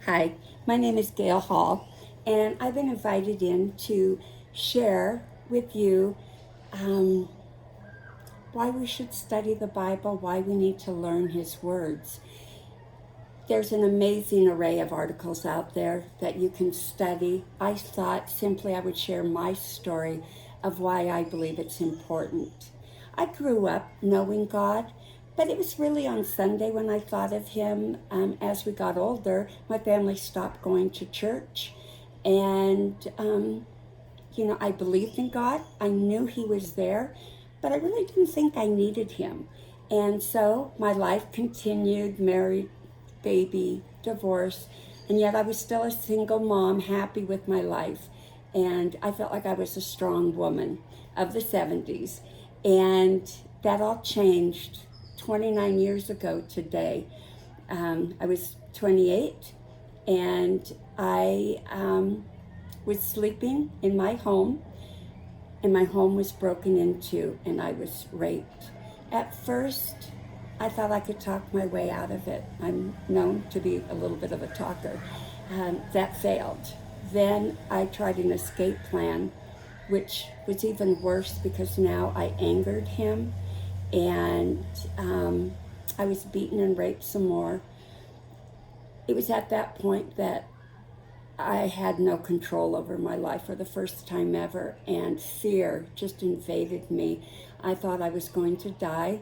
Hi, my name is Gail Hall, and I've been invited in to share with you um, why we should study the Bible, why we need to learn His words. There's an amazing array of articles out there that you can study. I thought simply I would share my story of why I believe it's important. I grew up knowing God, but it was really on Sunday when I thought of Him. As we got older, my family stopped going to church, and I believed in God. I knew He was there, but I really didn't think I needed Him. And so my life continued, married, baby, divorce, and yet I was still a single mom, happy with my life. And I felt like I was a strong woman of the 70s. And that all changed 29 years ago today. I was 28, and I was sleeping in my home, and my home was broken into, and I was raped. At first, I thought I could talk my way out of it. I'm known to be a little bit of a talker. That failed. Then I tried an escape plan, which was even worse because now I angered him, and I was beaten and raped some more. It was at that point that I had no control over my life for the first time ever, and fear just invaded me. I thought I was going to die.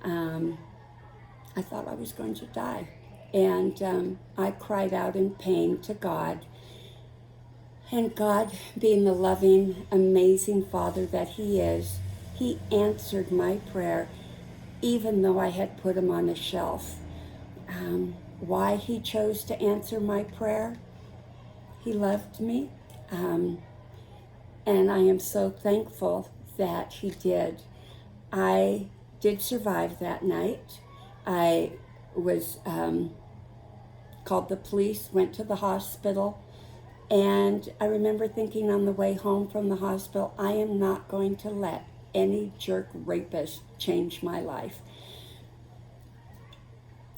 I thought I was going to die. And I cried out in pain to God. And God, being the loving, amazing Father that He is, He answered my prayer, even though I had put Him on a shelf. Why He chose to answer my prayer? He loved me. And I am so thankful that He did. I did survive that night. I was called the police, went to the hospital, and I remember thinking on the way home from the hospital, I am not going to let any jerk rapist change my life.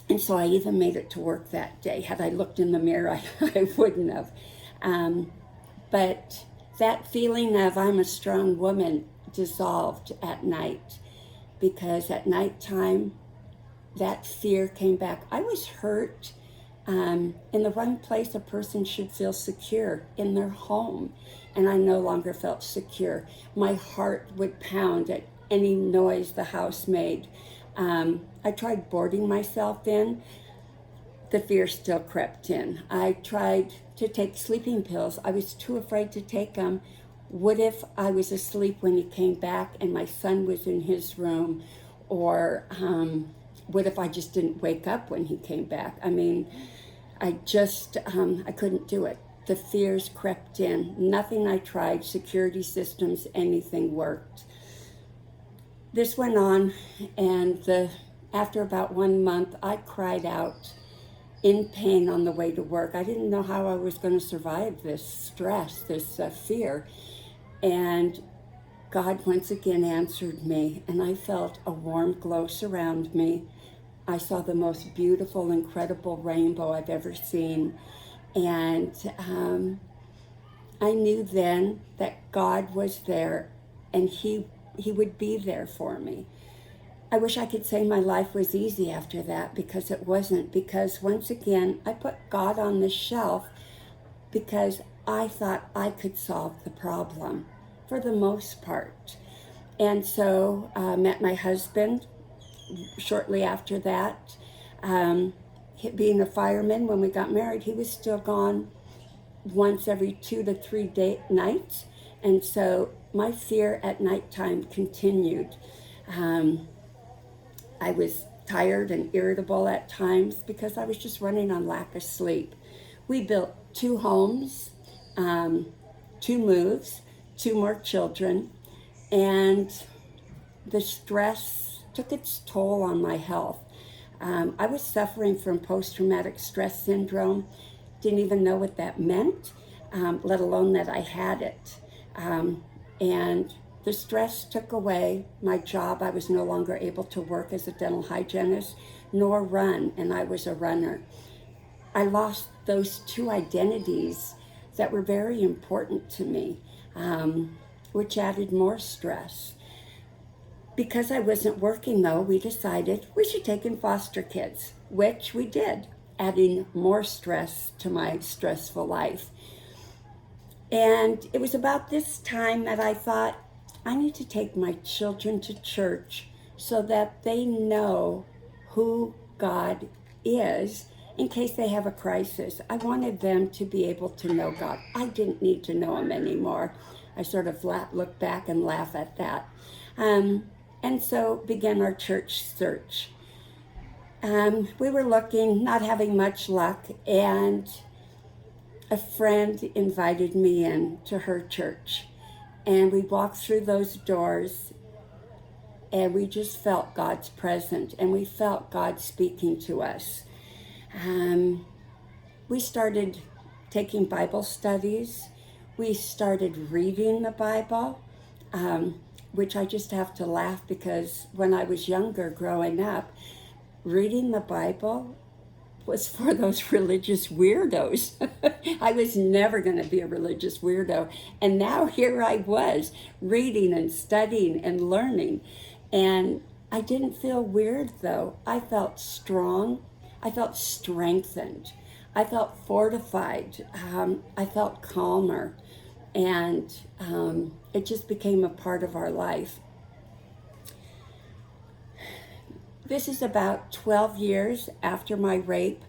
And so I even made it to work that day. Had I looked in the mirror, I wouldn't have. But that feeling of I'm a strong woman dissolved at night, because at nighttime, that fear came back. I was hurt. In the one place a person should feel secure, in their home, and I no longer felt secure. My heart would pound at any noise the house made. I tried boarding myself in. The fear still crept in. I tried to take sleeping pills. I was too afraid to take them. What if I was asleep when he came back and my son was in his room? Or what if I just didn't wake up when he came back? I mean, I couldn't do it. The fears crept in. Nothing I tried, security systems, anything worked. This went on, and after about 1 month, I cried out in pain on the way to work. I didn't know how I was going to survive this stress, this fear. And God once again answered me, and I felt a warm glow surround me. I saw the most beautiful, incredible rainbow I've ever seen. And I knew then that God was there, and He would be there for me. I wish I could say my life was easy after that, because it wasn't. Because once again, I put God on the shelf because I thought I could solve the problem for the most part. And so I met my husband shortly after that. Being a fireman, when we got married, he was still gone once every 2 to 3 nights. And so my fear at nighttime continued. I was tired and irritable at times because I was just running on lack of sleep. We built 2 homes, 2 moves, 2 more children, and the stress took its toll on my health. I was suffering from post-traumatic stress syndrome, didn't even know what that meant, let alone that I had it. And the stress took away my job. I was no longer able to work as a dental hygienist, nor run, and I was a runner. I lost those two identities that were very important to me, which added more stress. Because I wasn't working, though, we decided we should take in foster kids, which we did, adding more stress to my stressful life. And it was about this time that I thought, I need to take my children to church so that they know who God is in case they have a crisis. I wanted them to be able to know God. I didn't need to know Him anymore. I sort of look back and laugh at that. And so began our church search. We were looking, not having much luck, and a friend invited me in to her church. And we walked through those doors, and we just felt God's presence, and we felt God speaking to us. We started taking Bible studies. We started reading the Bible, which I just have to laugh because when I was younger, growing up, reading the Bible was for those religious weirdos. I was never going to be a religious weirdo. And now here I was, reading and studying and learning. And I didn't feel weird, though. I felt strong. I felt strengthened. I felt fortified. I felt calmer. And it just became a part of our life. This is about 12 years after my rape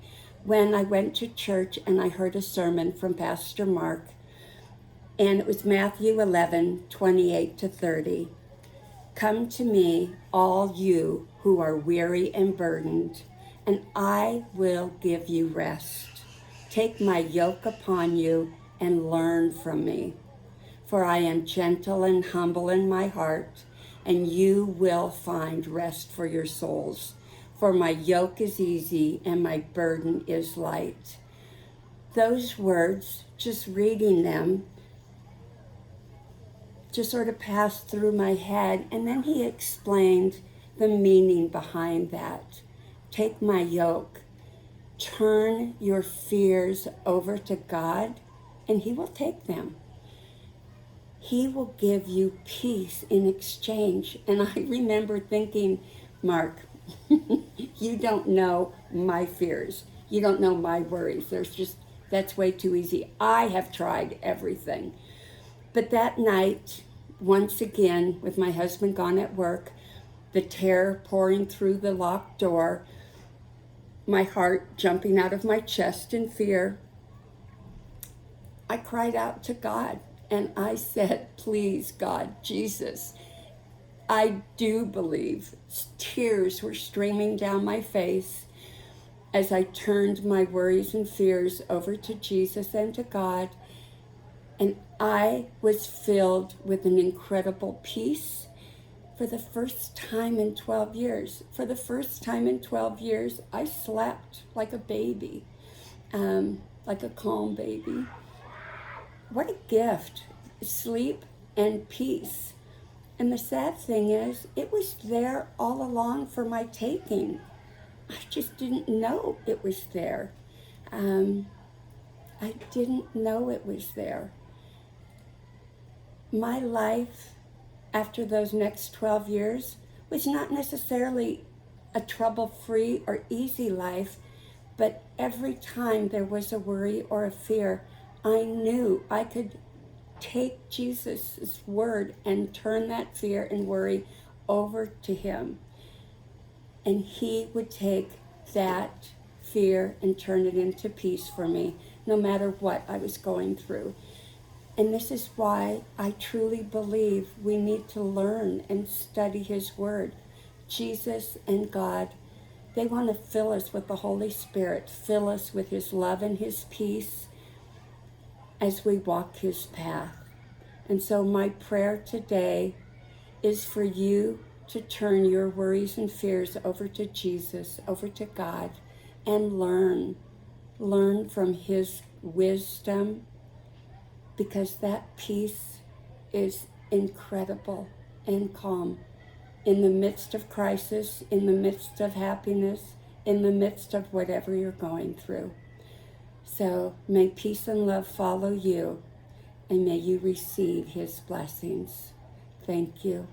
when I went to church and I heard a sermon from Pastor Mark. And it was Matthew 11:28-30. Come to me, all you who are weary and burdened, and I will give you rest. Take my yoke upon you and learn from me. For I am gentle and humble in my heart, and you will find rest for your souls. For my yoke is easy and my burden is light. Those words, just reading them, just sort of passed through my head, and then he explained the meaning behind that. Take my yoke. Turn your fears over to God, and He will take them. He will give you peace in exchange. And I remember thinking, Mark, you don't know my fears. You don't know my worries. That's way too easy. I have tried everything. But that night, once again, with my husband gone at work, the terror pouring through the locked door, my heart jumping out of my chest in fear, I cried out to God and I said, please, God, Jesus, I do believe. Tears were streaming down my face as I turned my worries and fears over to Jesus and to God. And I was filled with an incredible peace for the first time in 12 years. For the first time in 12 years, I slept like a baby, like a calm baby. What a gift, sleep and peace. And the sad thing is, it was there all along for my taking. I just didn't know it was there. I didn't know it was there. My life after those next 12 years was not necessarily a trouble-free or easy life, but every time there was a worry or a fear, I knew I could take Jesus' word and turn that fear and worry over to Him. And He would take that fear and turn it into peace for me, no matter what I was going through. And this is why I truly believe we need to learn and study His word. Jesus and God, they want to fill us with the Holy Spirit, fill us with His love and His peace as we walk His path. And so my prayer today is for you to turn your worries and fears over to Jesus, over to God, and learn from His wisdom, because that peace is incredible and calm in the midst of crisis, in the midst of happiness, in the midst of whatever you're going through. So may peace and love follow you, and may you receive his blessings. Thank you.